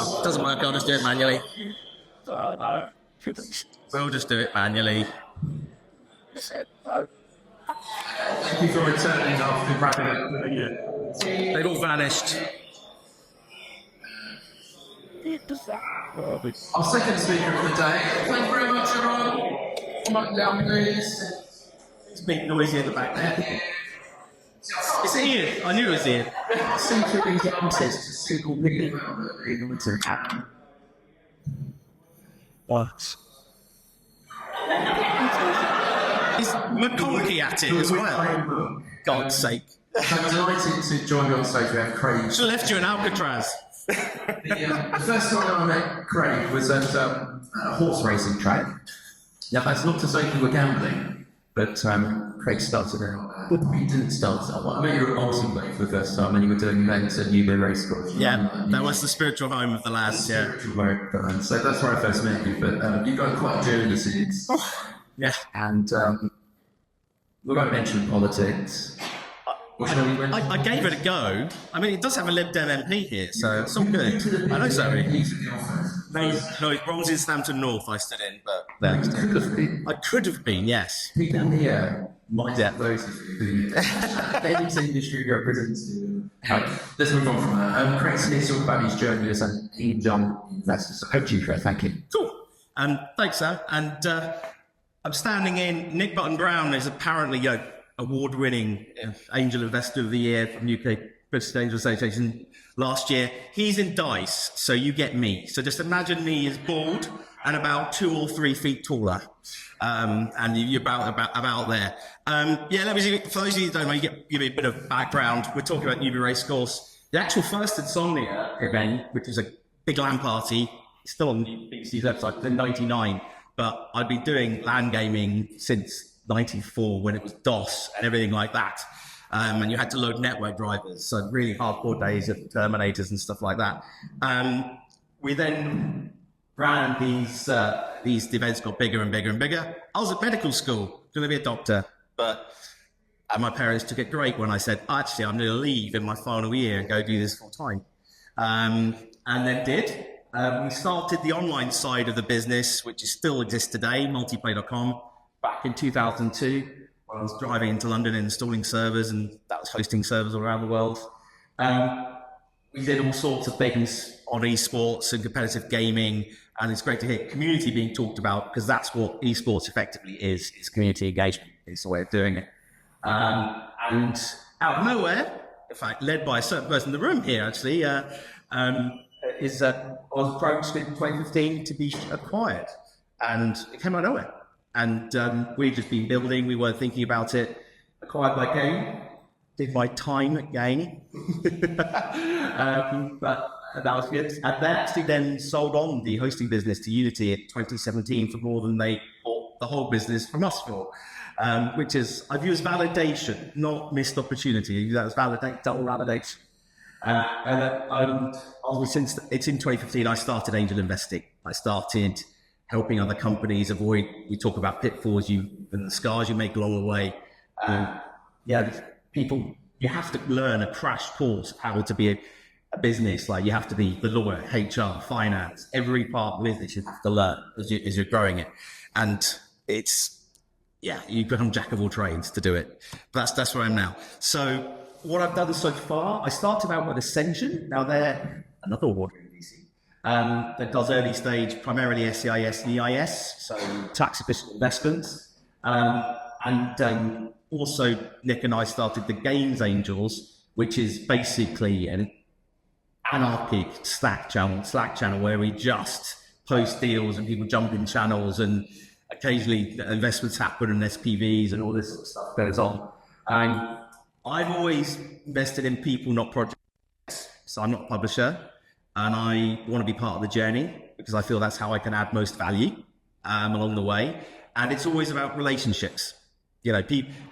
Well, it doesn't work, I'll just do it manually. We'll just do it manually. Thank you for returning after wrapping up for the year. They've all vanished. Our second speaker of the day. Thank you very much, everyone. Come on down, please. It's a bit noisy in the back there. It's Ian. I knew it was Ian. What? Is McConaughey at it as well? God's sake. I'm delighted to join you on stage. We have Craig. Should have left you in Alcatraz. The first time I met Craig was at a horse racing track. Now, that's not to say you were gambling, but Craig started out. He didn't start out. I met you at Arsenal for the first time, and you were doing events at Newbury Racecourse. Yeah, that was the spiritual home of the lads, yeah. So that's where I first met you, but you got quite a journey since. Yeah. And we won't mention politics. I gave it a go. I mean, it does have a Lib Dem MP here, so it's all good. I know Zoe. No, it's Bronze in Stampton North I stood in, but I could have been, yes. People here might get those who any industry represents. Let's move on from that. Craig Smith talked about his journey as an young investor. So, thank you. Cool. Thanks, sir. And I'm standing in. Nick Button Brown is apparently award-winning Angel Investor of the Year from UK British Angel Association last year. He's in dice, so you get me. So just imagine me as bald and about 2 or 3 feet taller, and you're about there. Let me see. For those of you who don't know, give me a bit of background. We're talking about Newbury Racecourse. The actual first Insomnia event, which is a big LAN party, it's still on the BBC's website, in '99. But I'd been doing LAN gaming since '94 when it was DOS and everything like that. And you had to load network drivers, so really hardcore days of Terminators and stuff like that. We then ran these events got bigger and bigger and bigger. I was at medical school, going to be a doctor, but my parents took it great when I said, actually, I'm going to leave in my final year and go do this full time. And then did. We started the online side of the business, which still exists today, multiplay.com, back in 2002. I was driving into London and installing servers, and that was hosting servers all around the world. We did all sorts of things on esports and competitive gaming, and it's great to hear community being talked about, because that's what esports effectively is. It's community engagement. It's the way of doing it. And out of nowhere, in fact, led by a certain person in the room here, actually, I was approached in 2015 to be acquired, and it came out of nowhere. And we'd just been building, we weren't thinking about it. Acquired by Gain, did my time at Gain. But that was good. And they actually then sold on the hosting business to Unity in 2017 for more than they bought the whole business from us for, which is, I view as validation, not missed opportunity. That was double validation. Since it's in 2015, I started angel investing. I started helping other companies avoid, we talk about pitfalls and the scars you make along the way. People, you have to learn a crash course how to be a business. Like, you have to be the lawyer, HR, finance, every part of the business you have to learn as you're growing it. And you become jack of all trades to do it. But that's where I am now. So what I've done so far, I started out with Ascension. Now they're another award-winning VC that does early stage, primarily SCIS and EIS, so tax efficient investments. Also, Nick and I started the Games Angels, which is basically an anarchic Slack channel where we just post deals and people jump in channels, and occasionally investments happen and SPVs and all this sort of stuff goes on. And I've always invested in people, not projects. So I'm not a publisher, and I want to be part of the journey because I feel that's how I can add most value along the way. And it's always about relationships.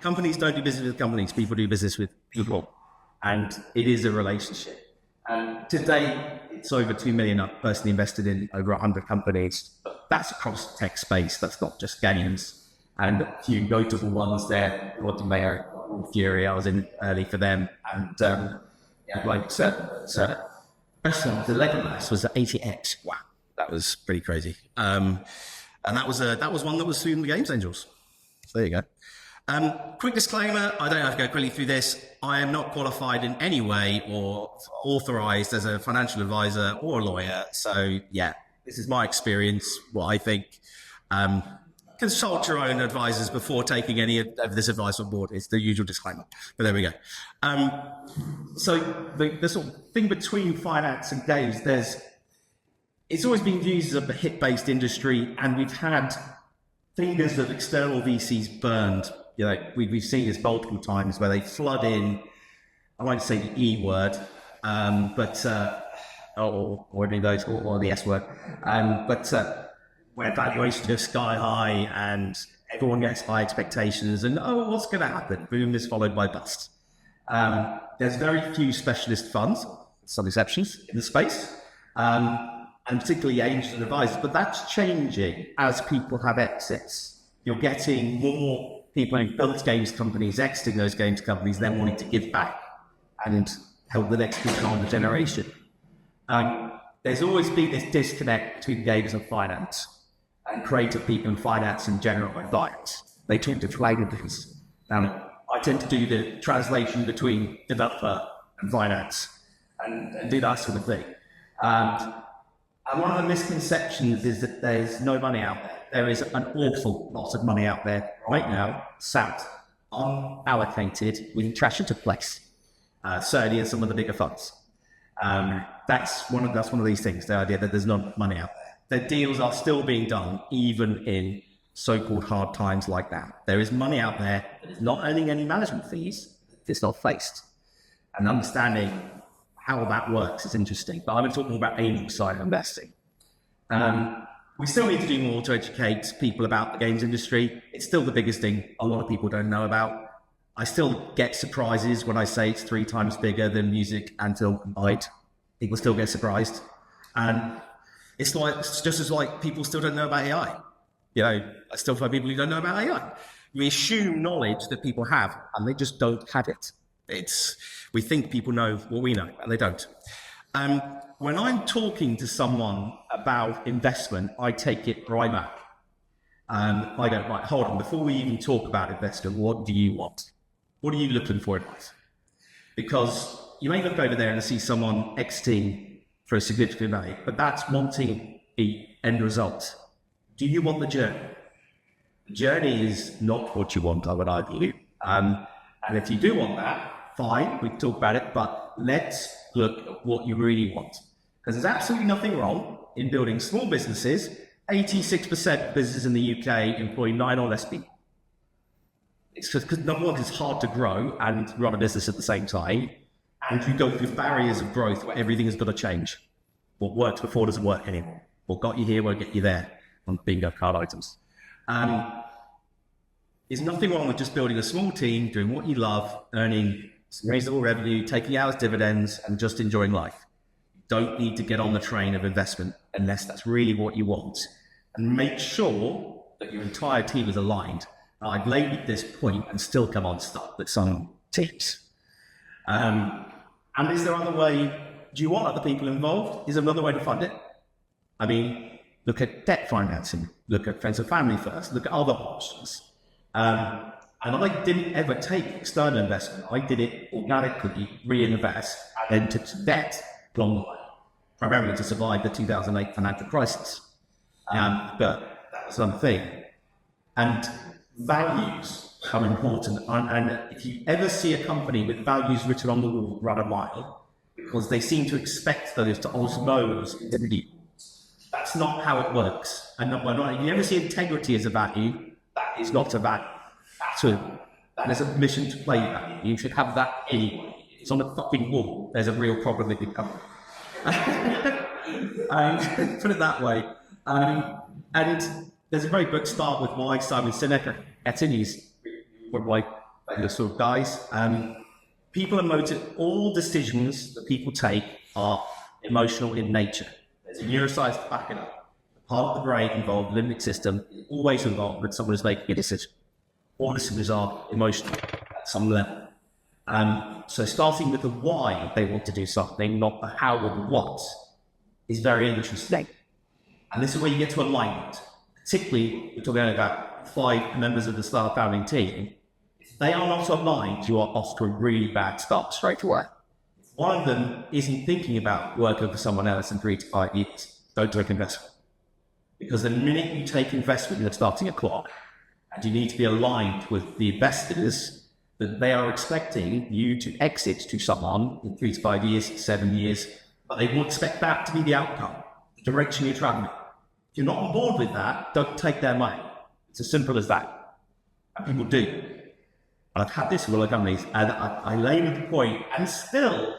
Companies don't do business with companies, people do business with people. And it is a relationship. And today, it's over 2 million. I've personally invested in over 100 companies. That's across the tech space. That's not just games. And a few notable ones there, Rod Mayer, Fury, I was in early for them. And like I said, The Legolas was at 80x. Wow, that was pretty crazy. And that was one that was suing the Games Angels. So there you go. Quick disclaimer, I don't have to go quickly through this. I am not qualified in any way or authorized as a financial advisor or a lawyer. So yeah, this is my experience, what I think. Consult your own advisors before taking any of this advice on board. It's the usual disclaimer, but there we go. So the sort of thing between finance and games, it's always been used as a hit-based industry, and we've had fingers of external VCs burned. You know, we've seen this multiple times where they flood in, I won't say the E word, or any of those, or the S word, where valuations are sky high and everyone gets high expectations and, what's going to happen? Boom is followed by bust. There's very few specialist funds, some exceptions in the space, and particularly angels and advisors, but that's changing as people have exits. You're getting more people who built games companies, exiting those games companies, then wanting to give back and help the next generation. There's always been this disconnect between games and finance, and creative people and finance in general and finance. They tend to flag things. I tend to do the translation between developer and finance and do that sort of thing. And one of the misconceptions is that there's no money out there. There is an awful lot of money out there right now, sat, unallocated, with trash into place. Certainly in some of the bigger funds. That's one of these things, the idea that there's not money out there. The deals are still being done, even in so-called hard times like that. There is money out there that is not earning any management fees. It's not faced. And understanding how that works is interesting. But I'm talking about angel side investing. We still need to do more to educate people about the games industry. It's still the biggest thing a lot of people don't know about. I still get surprises when I say it's 3 times bigger than music and film combined. People still get surprised. And it's just as like people still don't know about AI. You know, I still find people who don't know about AI. We assume knowledge that people have, and they just don't have it. We think people know what we know, and they don't. When I'm talking to someone about investment, I take it right back. I go, right, hold on, before we even talk about investment, what do you want? What are you looking for in life? Because you may look over there and see someone exiting for a significant value, but that's wanting the end result. Do you want the journey? The journey is not what you want, I would argue. And if you do want that, fine, we can talk about it, but let's look at what you really want. Because there's absolutely nothing wrong in building small businesses. 86% of businesses in the UK employ 9 or less people. It's just because number one, it's hard to grow and run a business at the same time. And you go through barriers of growth where everything has got to change. What worked before doesn't work anymore. What got you here won't get you there on bingo card items. There's nothing wrong with just building a small team, doing what you love, earning some reasonable revenue, taking out as dividends, and just enjoying life. You don't need to get on the train of investment unless that's really what you want. And make sure that your entire team is aligned. I've labored this point and still come on stuck with some tips. And is there another way? Do you want other people involved? Is there another way to fund it? I mean, look at debt financing, look at friends and family first, look at other options. And I didn't ever take external investment. I did it organically, reinvest, and took debt along the way, primarily to survive the 2008 financial crisis. But that was one thing. And values are important. And if you ever see a company with values written on the wall, run a mile, because they seem to expect those to osmose into you. That's not how it works. And if you ever see integrity as a value, that is not a value. That is a mission to play value. You should have that anyway. It's on the fucking wall. There's a real problem with the company. Put it that way. And there's a very book, Start With Why, Simon Sinek. He's one of my sort of guys. People are motivated. All decisions that people take are emotional in nature. There's a neuroscience to back it up. The part of the brain involved, the limbic system, is always involved when someone is making a decision. All decisions are emotional at some level. So starting with the why they want to do something, not the how or the what, is very interesting. And this is where you get to alignment. Particularly, we're talking about 5 members of the Star founding team. If they are not aligned, you are off to a really bad start straight away. If one of them isn't thinking about working for someone else in 3 to 5 years, don't take investment. Because the minute you take investment, you're starting a clock, and you need to be aligned with the investors that they are expecting you to exit to someone in 3 to 5 years, 7 years, but they will expect that to be the outcome, the direction you're traveling. If you're not on board with that, don't take their money. It's as simple as that. And people do. And I've had this with other companies, and I labour the point, and still,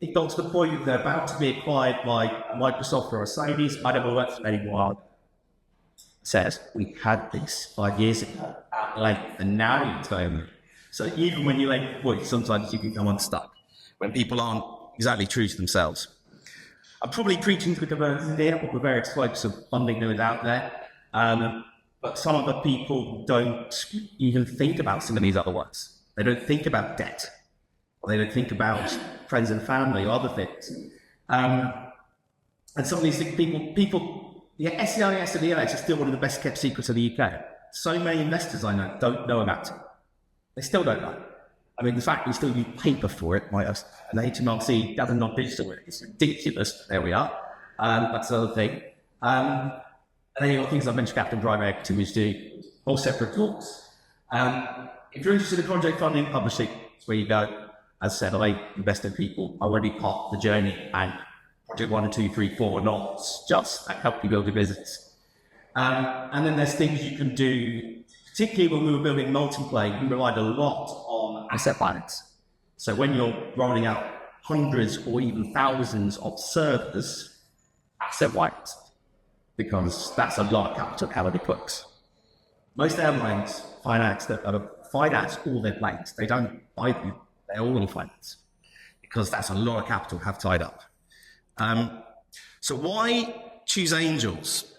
it got to the point that they're about to be acquired by Microsoft or Mercedes. I don't know what anyone says. We had this 5 years ago at length, and now it's over. So even when you labour the point, sometimes you can come unstuck when people aren't exactly true to themselves. I'm probably preaching to the converted here, but the various types of funding that is out there. But some of the people don't even think about some of these other ones. They don't think about debt. Or they don't think about friends and family or other things. And some of these things, people, the SEIS and the ELS are still one of the best kept secrets in the UK. So many investors I know don't know about it. They still don't know. I mean, the fact we still use paper for it, an HMRC doesn't non-digital, it's ridiculous. There we are. That's another thing. And then you've got things like venture capital and private equity, which do all separate talks. If you're interested in project funding, publishing, that's where you go. As I said, I invest in people. I want to be part of the journey, and project 1 and 2, 3, 4 are not just that help you build your business. And then there's things you can do, particularly when we were building multiplayer, we relied a lot on asset finance. So when you're rolling out hundreds or even thousands of servers, asset finance, because that's a lot of capital how it works. Most airlines finance all their planes. They don't buy them, they're all in finance, because that's a lot of capital to have tied up. So why choose angels?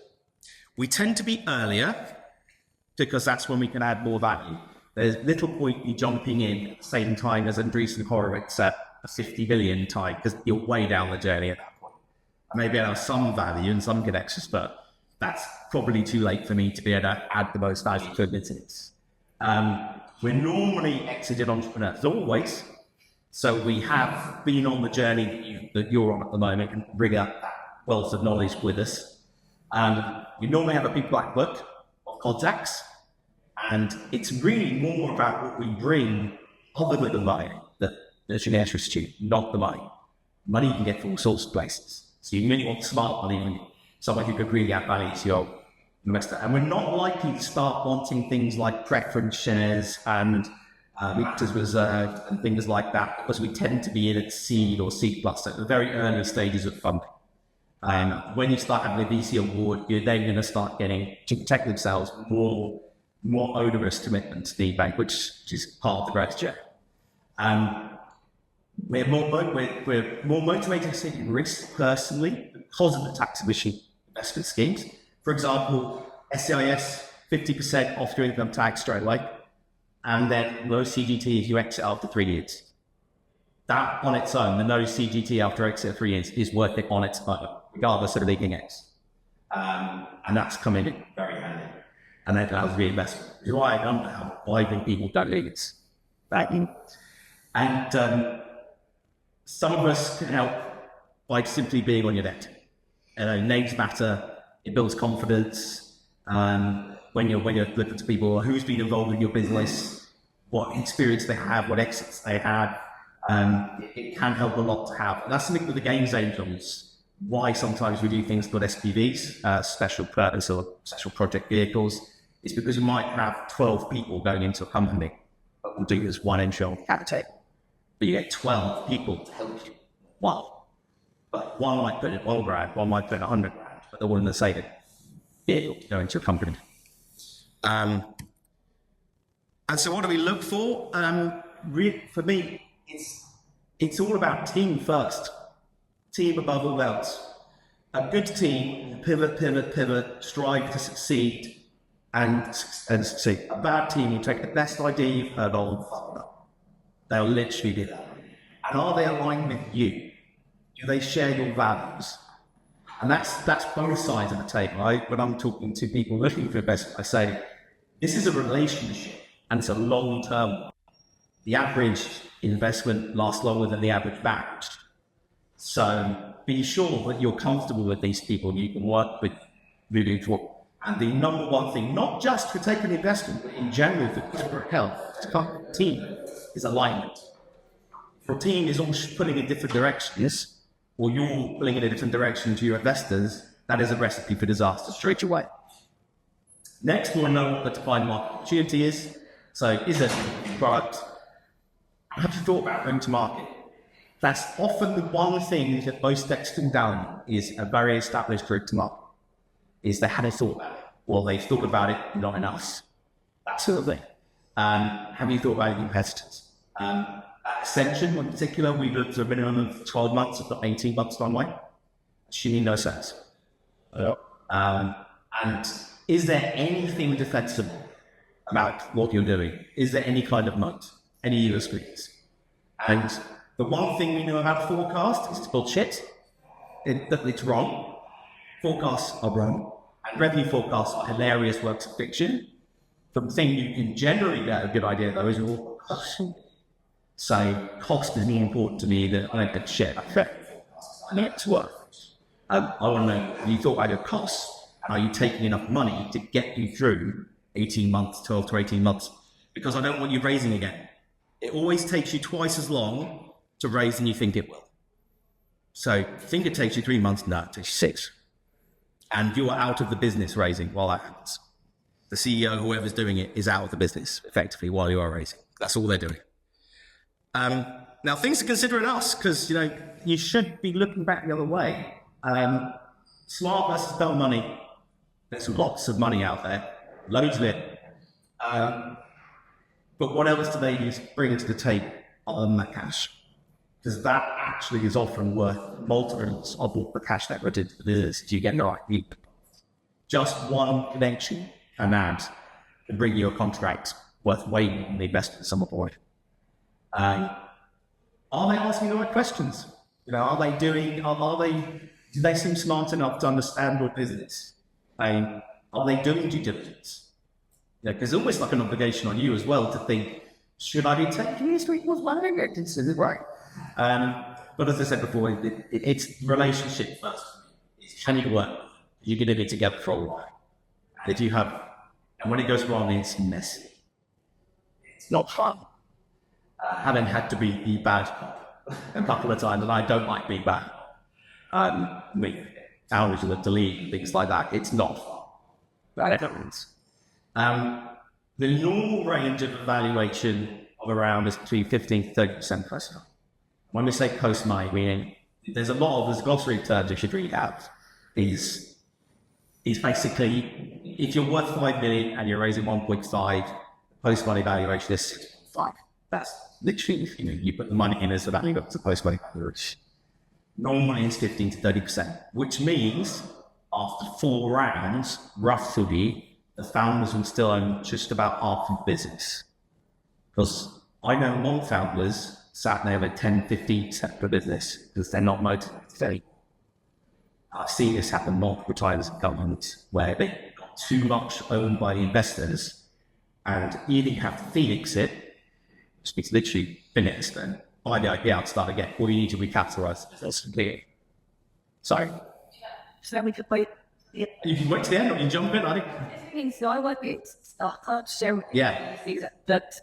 We tend to be earlier, because that's when we can add more value. There's little point you jumping in at the same time as Andreessen Horowitz at a 50 billion time, because you're way down the journey at that point. Maybe I'll have some value and some connections, but that's probably too late for me to be able to add the most value to a business. We're normally exited entrepreneurs, always. So we have been on the journey that you're on at the moment and bring up that wealth of knowledge with us. We normally have a big black book of contacts, and it's really more about what we bring other than the money that should interest you, not the money. Money you can get from all sorts of places. So you really want smart money and someone who could really add value to your investor. And we're not likely to start wanting things like preference shares and victors reserve and things like that, because we tend to be in at seed or seed plus at the very early stages of funding. When you start having a VC award, you're then going to start getting to protect themselves more onerous commitments to the bank, which is part of the growth journey. We're more motivated to take risk personally because of the tax efficient investment schemes. For example, SEIS 50% off your income tax straight away, and then no CGT if you exit after 3 years. That on its own, the no CGT after exit of 3 years is worth it on its own, regardless of the leaking X. And that's coming in very handy. And then that was reinvestment. It's why I don't know why I think people don't leave it. And some of us can help by simply being on your debt. Names matter. It builds confidence. When you're looking to people who's been involved in your business, what experience they have, what exits they had, it can help a lot to have. And that's something with the games angels. Why sometimes we do things called SPVs, special purpose or special project vehicles, is because you might have 12 people going into a company, but we'll do this one angel capital. But you get 12 people to help you. Wow. But one might put in $1 grand, one might put in $100 grand, but they're all in the same deal to go into a company. And so what do we look for? For me, it's all about team first. Team above all else. A good team, pivot, strive to succeed and succeed. A bad team will take the best idea you've heard of. They'll literally do that. And are they aligned with you? Do they share your values? And that's both sides of the table. When I'm talking to people looking for investment, I say, this is a relationship and it's a long-term one. The average investment lasts longer than the average marriage. So be sure that you're comfortable with these people you can work with moving forward. And the number one thing, not just for taking investment, but in general for corporate health, team, is alignment. If your team is all pulling in different directions, or you're pulling in a different direction to your investors, that is a recipe for disaster straight away. Next, we'll know what the defined market opportunity is. So, is it a product? Have you thought about going to market? That's often the one thing that most texting down is a very established route to market, is they hadn't thought about it. Well, they've thought about it, not enough. That sort of thing. Have you thought about competitors? Ascension, in particular, we looked at a minimum of 12 months, if not 18 months runway. Assuming no sense. And is there anything defensible about what you're doing? Is there any kind of moat? Any USPs? And the one thing we know about forecast is it's bullshit. It's wrong. Forecasts are wrong. And revenue forecasts are hilarious works of fiction. The thing you can generally get a good idea, though, is your cost. So cost is more important to me than I don't share. Net worth. I want to know, have you thought about your costs? Are you taking enough money to get you through 18 months, 12 to 18 months? Because I don't want you raising again. It always takes you twice as long to raise than you think it will. So think it takes you 3 months, no, it takes you 6. And you're out of the business raising while that happens. The CEO, whoever's doing it, is out of the business effectively while you are raising. That's all they're doing. Now, things to consider in us, because, you should be looking back the other way. Smart versus dumb money. There's lots of money out there. Loads of it. But what else do they bring to the table other than that cash? Because that actually is often worth multiples of what the cash that did for business. Do you get the right people? Just one connection and ad can bring you a contract worth way more than the investment in some point. Are they asking the right questions? Do they seem smart enough to understand your business? Are they doing due diligence? Because it's almost like an obligation on you as well to think, should I be taking these people's money? Is it right? But as I said before, it's relationship first. Can you work? You're going to be together for a while. And when it goes wrong, it's messy. It's not fun. Having had to be bad a couple of times, and I don't like being bad. Hours to delete and things like that. It's not fun. That happens. The normal range of evaluation of around is between 15 to 30% personal. When we say post-money, meaning there's a lot of glossary terms you should read out. Is basically, if you're worth 5 million and you're raising 1.5, post-money valuation is 6.5. That's literally, you put the money in as the value of the post-money valuation. Normal money is 15 to 30%, which means after 4 rounds, roughly, the founders will still own just about half of the business. Because I know non-founders sat there with 10, 15% of the business because they're not motivated. I've seen this happen multiple times in governments where they got too much owned by the investors, and either you have to Phoenix it, which means literally finish, then buy the idea out, start again, or you need to recapitalize. That's completely. Sorry. So we could wait. You can wait to the end or you jump in, I think. So I want to start sharing. Yeah. But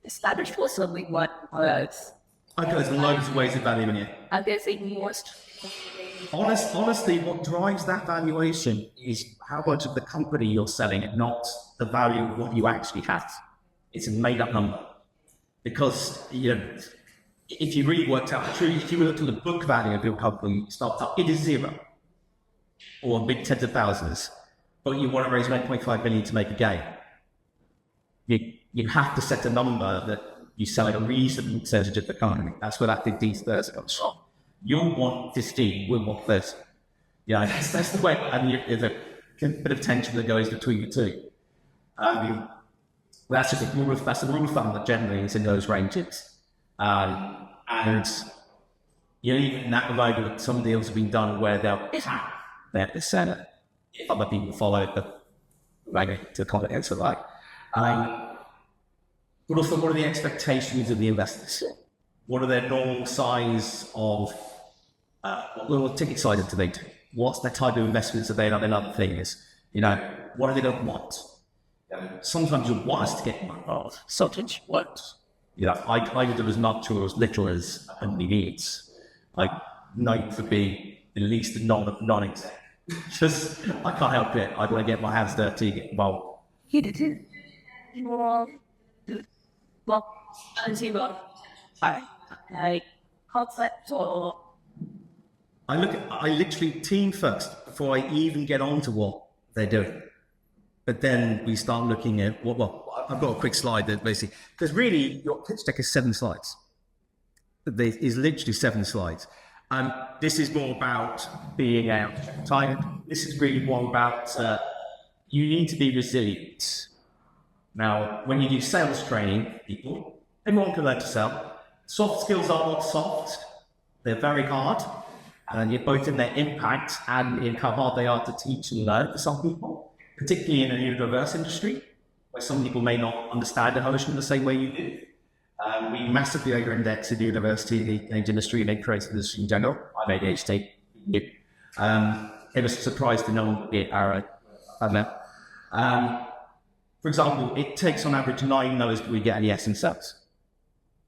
establish for something what else. Okay, there's loads of ways of valuing it. And there's a most. Honestly, what drives that valuation is how much of the company you're selling and not the value of what you actually have. It's a made-up number. Because, if you really worked out the truth, if you looked at the book value of your company startup, it is 0. Or big tens of thousands. But you want to raise 1.5 million to make a gain. You have to set a number that you sell at a reasonable percentage of the company. That's where that 15-30 comes from. You'll want 15, we'll want 30. Yeah, that's the way. And there's a bit of tension that goes between the two. That's just that's the rule of thumb that generally is in those ranges. And even at the moment, some deals have been done where they're the center. Other people follow the right to context of like. But also, what are the expectations of the investors? What are their normal size of, what little ticket size do they do? What's the type of investments that they have in other things? What do they don't want? Sometimes you want us to get something you want. I would do as much or as little as somebody needs. Like, night would be at least a non-exec. Just, I can't help it. I want to get my hands dirty, get involved. Well, as you go, I concept or I literally team first before I even get on to what they're doing. But then we start looking at I've got a quick slide that basically, because really your pitch deck is 7 slides. There is literally 7 slides. This is more about Being tired. This is really more about you need to be resilient. Now, when you do sales training, everyone can learn to sell. Soft skills are not soft. They're very hard. And you're both in their impact and in how hard they are to teach and learn for some people, particularly in a neurodiverse industry, where some people may not understand emotion the same way you do. We massively over-index in the university, the games industry, and creative industry in general. I'm ADHD. It was a surprise to know the arrow. For example, it takes on average 9 no's before we get any yes in sales.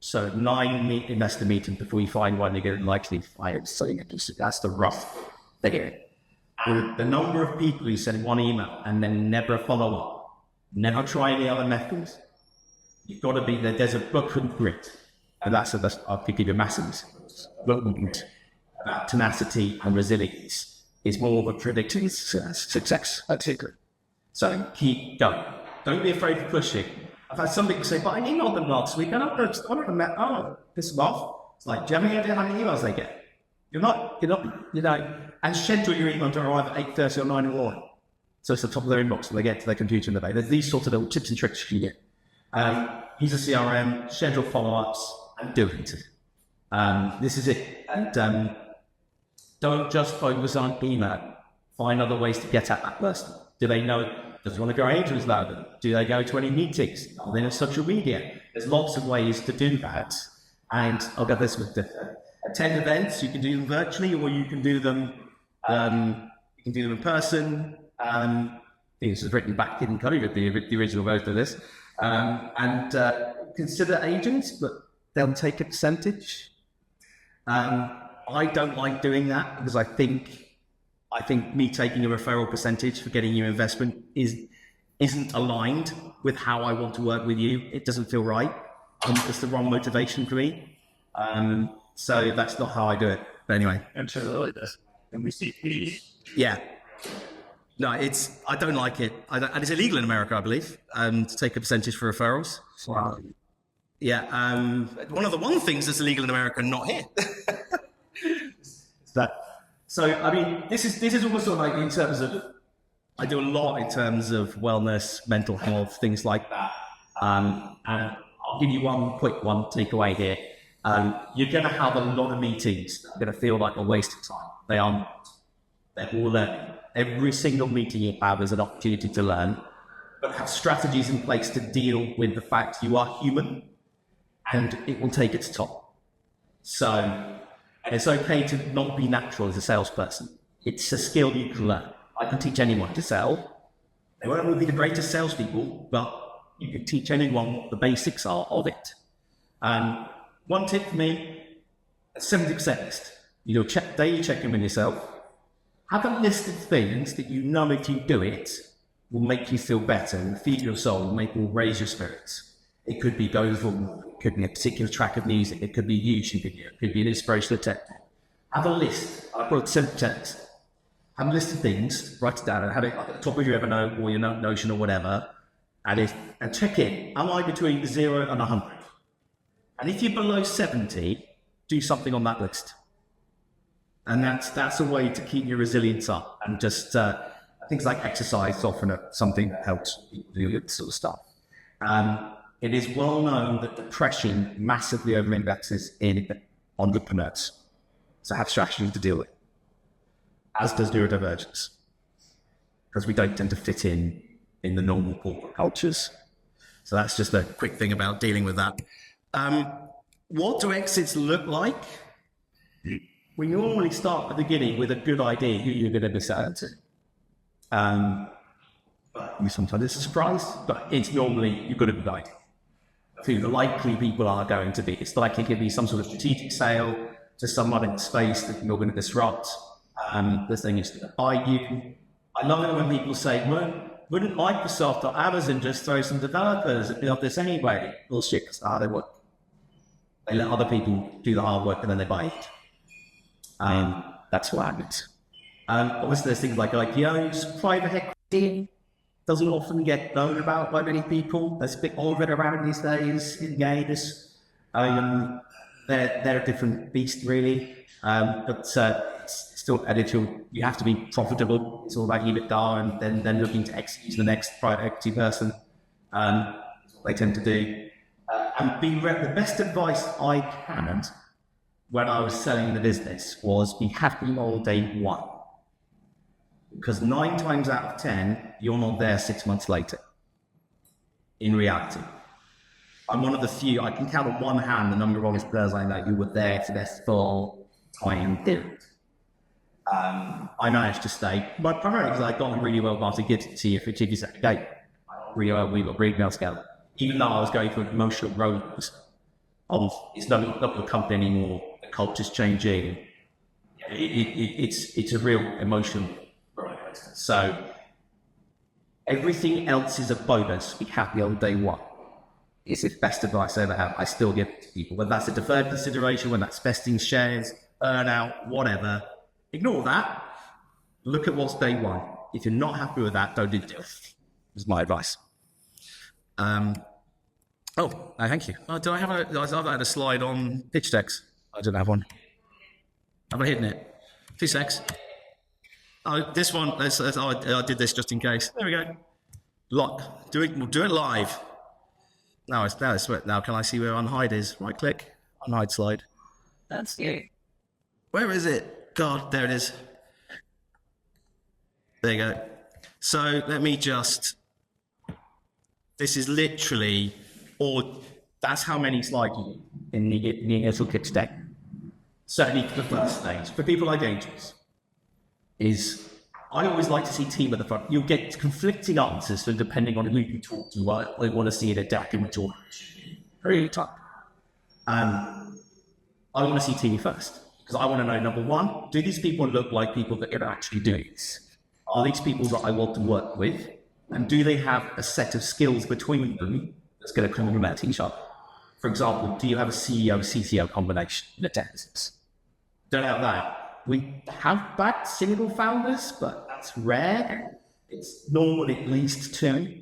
So 9 investor meetings before you find one, you're going to likely fired. So that's the rough thing. The number of people who send one email and then never follow up, never try any other methods, you've got to be there. There's a book and grit, and I'll give you a massive about tenacity and resilience is more of a predicting success. That's it. So keep going. Don't be afraid of pushing. I've had some people say, but I emailed them last week and piss them off. It's like, do you have any idea how many emails they get? You're not, and schedule your email to arrive at 8:30 or 9 in the morning. So it's the top of their inbox when they get to their computer in the day. There's these sorts of little tips and tricks you get. Use a CRM, schedule follow-ups, and do it. This is it. And don't just focus on email. Find other ways to get at that person. Do they know? Does he want to go angels louder? Do they go to any meetings? Are they on social media? There's lots of ways to do that. And I'll get this with attend events. You can do them virtually, or you can do them. In person. This is written back in COVID, the original version of this. And consider agents, but they'll take a percentage. I don't like doing that because I think me taking a referral percentage for getting your investment isn't aligned with how I want to work with you. It doesn't feel right. It's the wrong motivation for me. So that's not how I do it. But anyway. Yeah. No, I don't like it. And it's illegal in America, I believe, to take a percentage for referrals. Wow. Yeah. One of the things that's illegal in America, not here. So, I mean, this is almost sort of like in terms of, I do a lot in terms of wellness, mental health, things like that. And I'll give you one quick one takeaway here. You're going to have a lot of meetings that are going to feel like a waste of time. They are not. They're all learning. Every single meeting you have is an opportunity to learn, but have strategies in place to deal with the fact you are human and it will take its toll. So it's okay to not be natural as a salesperson. It's a skill you can learn. I can teach anyone to sell. They won't all be the greatest salespeople, but you can teach anyone what the basics are of it. One tip for me, a 70% list. Daily check-in with yourself. Have a list of things that you know if you do it will make you feel better, will feed your soul, will raise your spirits. It could be going for, it could be a particular track of music, it could be a YouTube video, it could be an inspirational tech. Have a list. I've got a 70% list. Have a list of things, write it down, and have it at the top of your Evernote or your Notion or whatever, and check in. Am I between 0 and 100? And if you're below 70, do something on that list. And that's a way to keep your resilience up. And just things like exercise often are something that helps people do this sort of stuff. It is well known that depression massively over-indexes in entrepreneurs. So have strategies to deal with, as does neurodivergence, because we don't tend to fit in the normal corporate cultures. So that's just a Quick thing about dealing with that. What do exits look like? we normally start at the beginning with a good idea who you're going to be selling to. But sometimes it's a surprise, but it's normally you've got to be like who the likely people are going to be. It's likely to be some sort of strategic sale to someone in space that you're going to disrupt. The thing is to buy you. I love it when people say, wouldn't Microsoft or Amazon just throw some developers and build this anyway? Bullshit, because they work. They let other people do the hard work and then they buy it. That's what happens. Obviously, there's things like IPOs, private equity doesn't often get known about by many people. There's a bit more of it around these days in games. They're a different beast, really. But it's still editorial. You have to be profitable. It's all about EBITDA and then looking to execute the next private equity person. That's what they tend to do. And the best advice I had when I was selling the business was be happy all day one. Because 9 times out of 10, you're not there 6 months later. In reality. I'm one of the few, I can count on one hand the number of entrepreneurs I know who were there for their full time period. I managed to stay, but primarily because I got on really well after Gibbs to see if it's a date. Really well, we got really well together. Even though I was going through emotional roller coaster of it's not the company anymore, the culture's changing. It's a real emotional roller coaster. So everything else is a bonus. Be happy on day one. It's the best advice I ever have. I still give it to people. Whether that's a deferred consideration, whether that's vesting shares, earn-out, whatever. Ignore that. Look at what's day one. If you're not happy with that, don't do it. Is my advice. Thank you. I've had a slide on pitch decks. I don't have one. Have I hidden it? 2 secs. This one, I did this just in case. There we go. Lock. We'll do it live. Now can I see where unhide is? Right click, unhide slide. That's you. Where is it? God, there it is. There you go. So let me just, this is literally, that's how many slides you In the initial pitch deck. Certainly for the first stage. For people like Angels, I always like to see team at the front. You'll get conflicting answers, so depending on who you talk to, I want to see in a deck in which order it should be. Very tough. I want to see team first, because I want to know, number one, do these people look like people that can actually do this? Are these people that I want to work with? And do they have a set of skills between them that's going to complement each other? For example, do you have a CEO-CCO combination in a tech business? Don't have that. We have backed single founders, but that's rare. It's normally at least 2,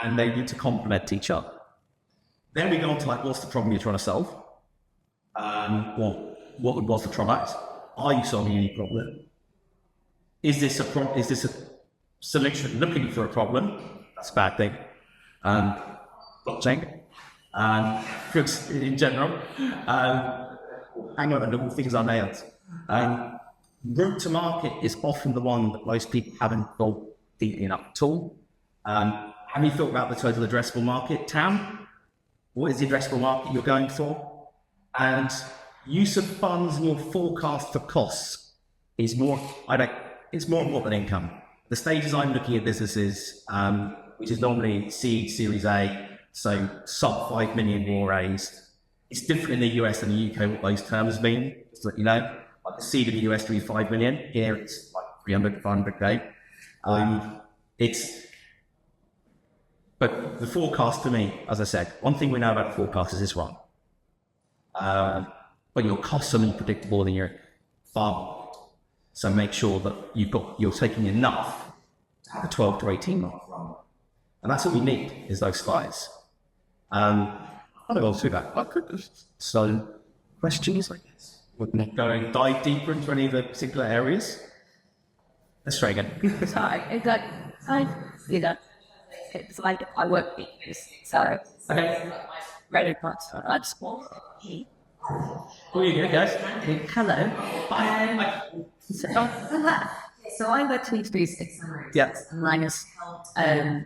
and they need to complement each other. Then we go on to what's the problem you're trying to solve? What was the product? Are you solving any problem? Is this a solution looking for a problem? That's a bad thing. Blockchain. In general. Hang on, little things are nailed. Route to market is often the one that most people haven't thought deeply enough at all. Have you thought about the total addressable market, TAM? What is the addressable market you're going for? And use of funds and your forecast for costs is more, it's more important than income. The stages I'm looking at businesses, which is normally seed, Series A, so sub 5 million raw raised. It's different in the US and the UK what those terms mean, just to let you know. Like the seed in the US to be 5 million, here it's like 300, 500K. But the forecast to me, as I said, one thing we know about the forecast is it's wrong. But your costs are more predictable than your farm. So make sure that you're taking enough to have a 12 to 18 month run. And that's what we need, is those slides. I don't go through that. So, questions, I guess? We're going dive deeper into any of the particular areas. Let's try again. Sorry, it's like I work weekends, so Okay. very much at school. Who are you doing, guys? Hello. So I work 336. Yeah. Minus a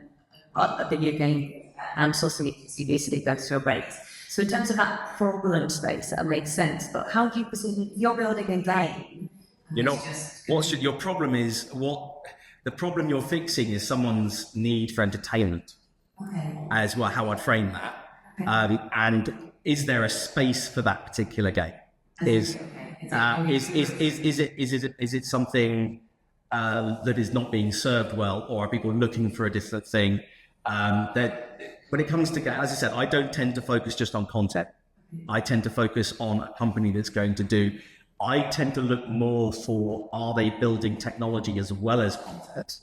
video game and also you basically go through a break. So in terms of that problem space, that makes sense. But how do you perceive you're building a game? You know, your problem is the problem you're fixing is someone's need for entertainment, as well. How I'd frame that, and is there a space for that particular game? Is it something that is not being served well, or are people looking for a different thing? That when it comes to, as I said, I don't tend to focus just on content. I tend to focus on a company that's going to do. I tend to look more for, are they building technology as well as content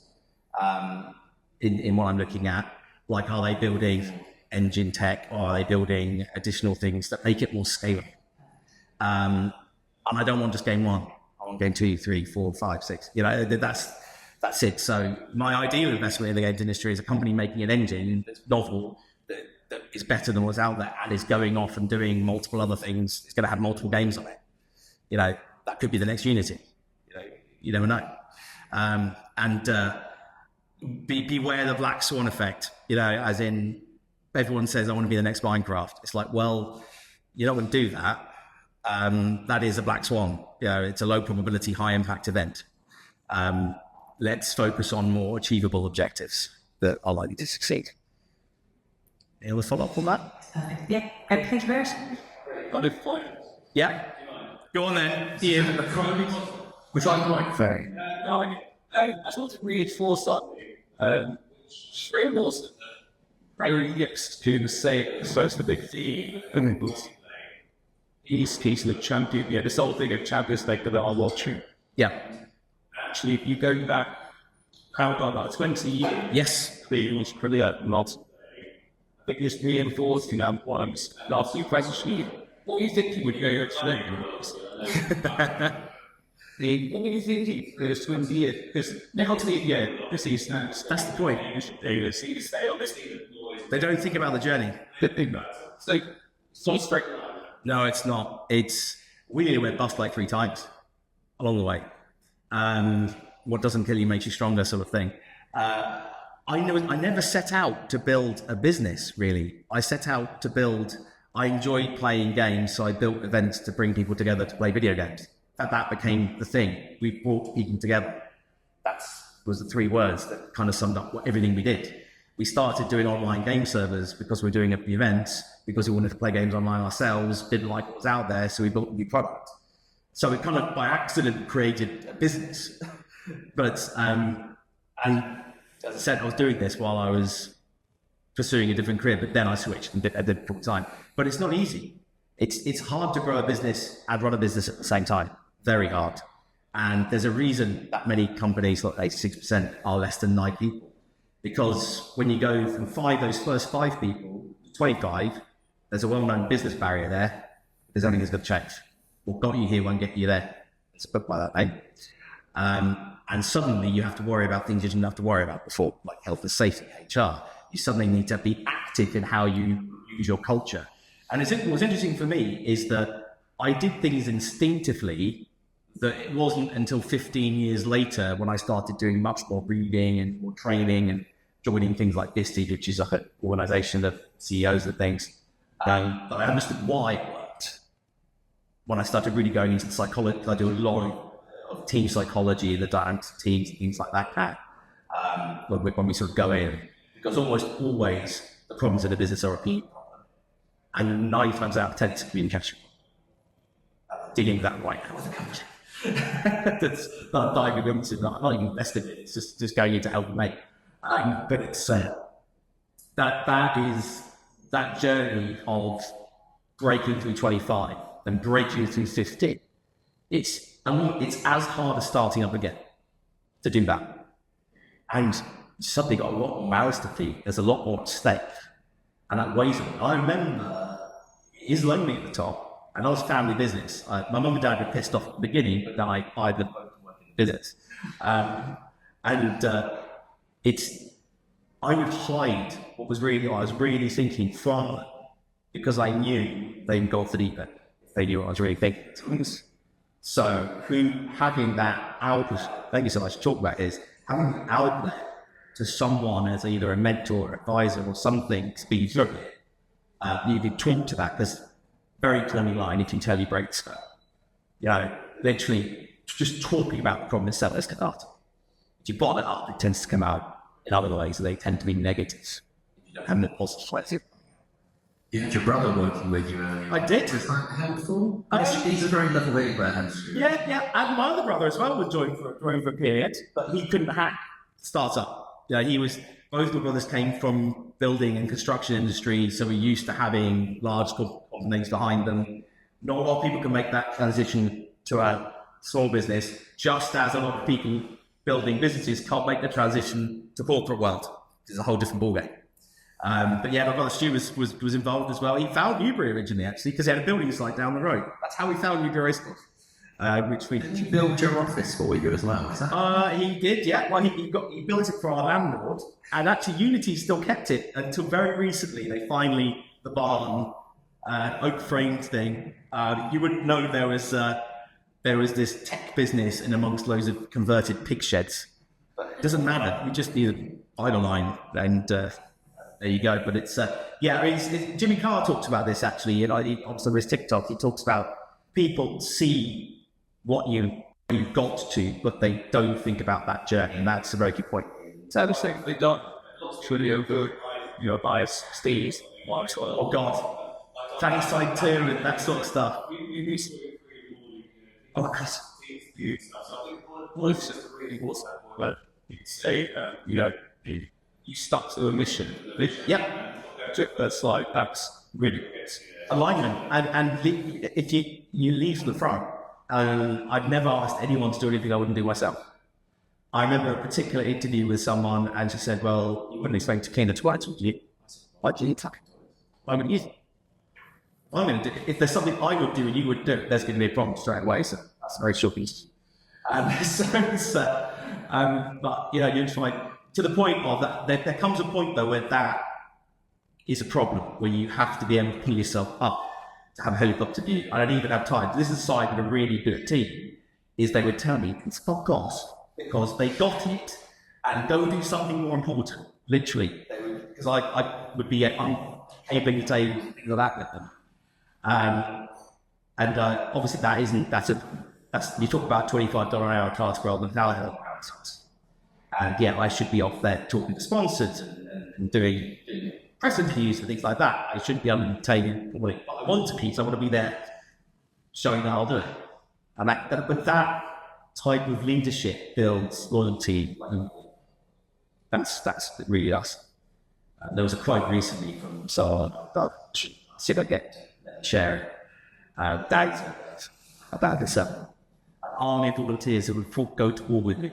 in what I'm looking at? Like, are they building engine tech, or are they building additional things that make it more scalable? And I don't want just game one. I want game 2, 3, 4, 5, 6. You know, that's it. So my ideal investment in the games industry is a company making an engine that's novel, that is better than what's out there, and is going off and doing multiple other things. It's going to have multiple games on it. You know, that could be the next Unity. You know, you never know. Beware the black swan effect. You know, as in, everyone says, I want to be the next Minecraft. It's like, well, you're not going to do that. That is a black swan. You know, it's a low probability, high impact event. Let's focus on more achievable objectives that are likely to succeed. Any other follow up on that? Yeah, thank you very much. Yeah. Go on then, Ian. Which I like very. I just want to reinforce that. Reinforce very next to the same, so it's the big theme. East piece of the champion, yeah, this whole thing of Champions League that I'm watching. Yeah. Actually, if you go back, how about that, 20 years? Yes. It was brilliant, not. I think just reinforcing that once. Last few questions, what do you think you would go today? What do you think there's 20 years? Because now to the end, this is that's the point. They don't think about the journey. It's like, so straight. No, it's not. We nearly went bust like 3 times along the way. What doesn't kill you makes you stronger, sort of thing. I never set out to build a business, really. I set out to build. I enjoyed playing games, so I built events to bring people together to play video games. That became the thing. We brought people together. That was the 3 words that kind of summed up everything we did. We started doing online game servers because we were doing events, because we wanted to play games online ourselves, didn't like what was out there, so we built a new product. So we kind of by accident created a business. But, and as I said, I was doing this while I was pursuing a different career, but then I switched and did it full time. But it's not easy. It's hard to grow a business and run a business at the same time. Very hard. And there's a reason that many companies, like 86%, are less than 9 people. Because when you go from those first 5 people to 25, there's a well-known business barrier there. There's only going to change. What got you here won't get you there. It's put by that name. And suddenly you have to worry about things you didn't have to worry about before, like health and safety, HR. You suddenly need to be active in how you use your culture. And what's interesting for me is that I did things instinctively that it wasn't until 15 years later when I started doing much more reading and more training and joining things like DISTI, which is an organization of CEOs and things, that I understood why it worked. When I started really going into psychology, I do a lot of team psychology, the dynamics of teams, things like that, when we sort of go in. Because almost always the problems in a business are a people problem. And 9 times out of 10 it's communication. Dealing with that right now with the company. That's not diving into it, not even invested in it, it's just going into help mate. But it's that journey of breaking through 25 and breaking through 15. It's as hard as starting up again to do that. And you suddenly got a lot more mouths to feed. There's a lot more at stake. And that weighs on me. I remember it is lonely at the top. And I was family business. My mum and dad were pissed off at the beginning, but then I hired them both to work in business. I would hide what was really, I was really thinking from them, because I knew they'd go off the deep end. They knew what I was really thinking. So having that outlet, thank you so much to talk about, is having an outlet to someone as either a mentor or advisor or something to be through it. You can talk to that, because very clearly line, it can tell you break stuff. You know, literally just talking about the problem itself, let's get out. If you bottle it up, it tends to come out in other ways, they tend to be negatives. You don't have the positive. You had your brother working with you earlier. I did. Was that helpful? He's a very level-headed man. Yeah, and my other brother as well would join for a period, but he couldn't hack startup. Yeah, both my brothers came from building and construction industry, so we're used to having large companies behind them. Not a lot of people can make that transition to a small business, just as a lot of people building businesses can't make the transition to corporate world. It's a whole different ballgame. But yeah, my brother Stu was involved as well. He found Newbury originally, actually, because he had a building site down the road. That's how we found Newbury School. Did you build your office for you as well? He did, yeah. Well, he built it for our landlord, and actually Unity still kept it until very recently. They finally, the barn, oak framed thing. You wouldn't know there was this tech business in amongst loads of converted pig sheds. It doesn't matter. You just need a vinyl line, and there you go. But it's Jimmy Carr talks about this actually. You know, on his TikTok, he talks about people see what you've got to, but they don't think about that journey, and that's a very key point. So the thing they don't truly over your bias, Steve, Oh God, Fanny Side 2 and that sort of stuff. Oh, because you say, you stuck to a mission. Yep. That's really good. Alignment, and if you leave from the front, I've never asked anyone to do anything I wouldn't do myself. I remember a particular interview with someone, and she said, "Well, you wouldn't expect to clean the toilets, would you?" Why do you tuck? I'm going to use it. I'm going to do it. If there's something I would do and you would do, there's going to be a problem straight away. So that's a very short piece. But you know, you find to the point of that. There comes a point though where that is a problem, where you have to be able to pull yourself up to have a helicopter view. I don't even have time. This is a side of a really good team, is they would tell me, it's fuck off, because they got it, and go do something more important, literally. Because I would be unable to say things like that with them. Obviously that's you talk about $25 an hour task rather than $1,000 an hour task. And yeah, I should be off there talking to sponsors and doing press interviews and things like that. I shouldn't be undertaking what I want to be, so I want to be there showing that I'll do it. And but that type of leadership builds loyalty, and that's really us. There was a quote recently from someone, see if I get share it. About this army of volunteers who would go to war with me.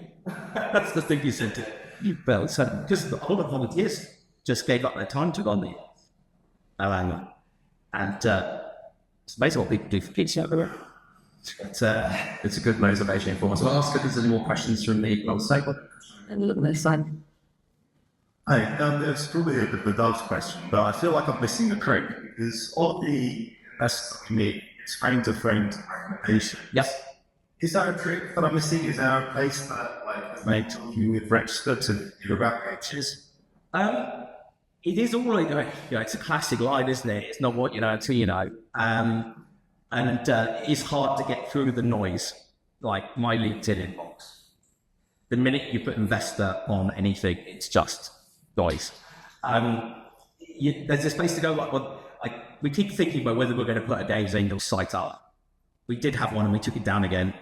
That's the thing you said to you, Bill. Because all the volunteers just gave up their time to go on the and it's basically what people do for kids over there. It's a good motivation for us. I'll ask if there's any more questions from the table. And look at this side. Hi, it's probably a bit of a doubt question, but I feel like I'm missing a trick because all the best for me is frame-to-frame recommendation. Yes. Is that a trick that I'm missing? Is there a place that like made you with registered to your web pages? It is all it's a classic line, isn't it? It's not what you know until you know. And it's hard to get through the noise, like my LinkedIn inbox. The minute you put investor on anything, it's just noise. There's a space to go. We keep thinking about whether we're going to put a Dave's Angel site up. We did have one and we took it down again.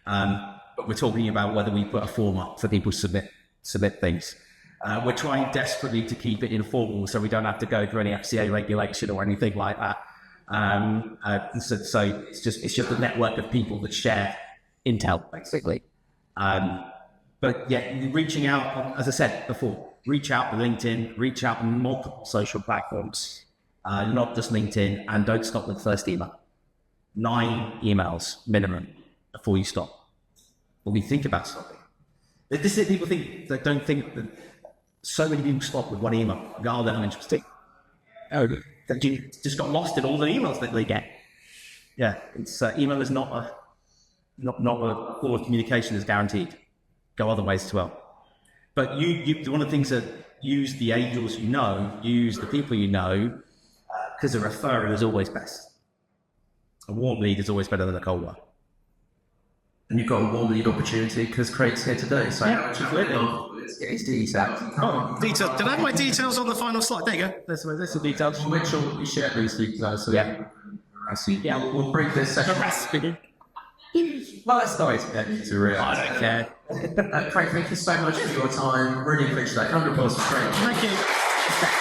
But we're talking about whether we put a form up for people to submit things. We're trying desperately to keep it informal so we don't have to go through any FCA regulation or anything like that. So it's just a network of people that share intel, basically. But yeah, reaching out, as I said before, reach out to LinkedIn, reach out to multiple social platforms, not just LinkedIn, and don't stop with the first email. 9 emails minimum before you stop. When we think about something. This is people don't think that so many people stop with one email. Oh, they're not interested. Oh, That you just got lost in all the emails that they get. Yeah, it's email is not a form of communication is guaranteed. Go other ways as well. But you one of the things that use the angels you know, use the people you know, because a referral is always best. A warm lead is always better than a cold one. And you've got a warm lead opportunity because Craig's here today. So absolutely. let's get his details. Oh, details. Did I have my details on the final slide? There you go. There's the details. We'll make sure that we share these details. So Yeah. I see. Yeah, we'll bring this session. Well, that's nice. To real. I don't care. Craig, thank you so much for your time. Really appreciate that. 100% for Craig. Thank you.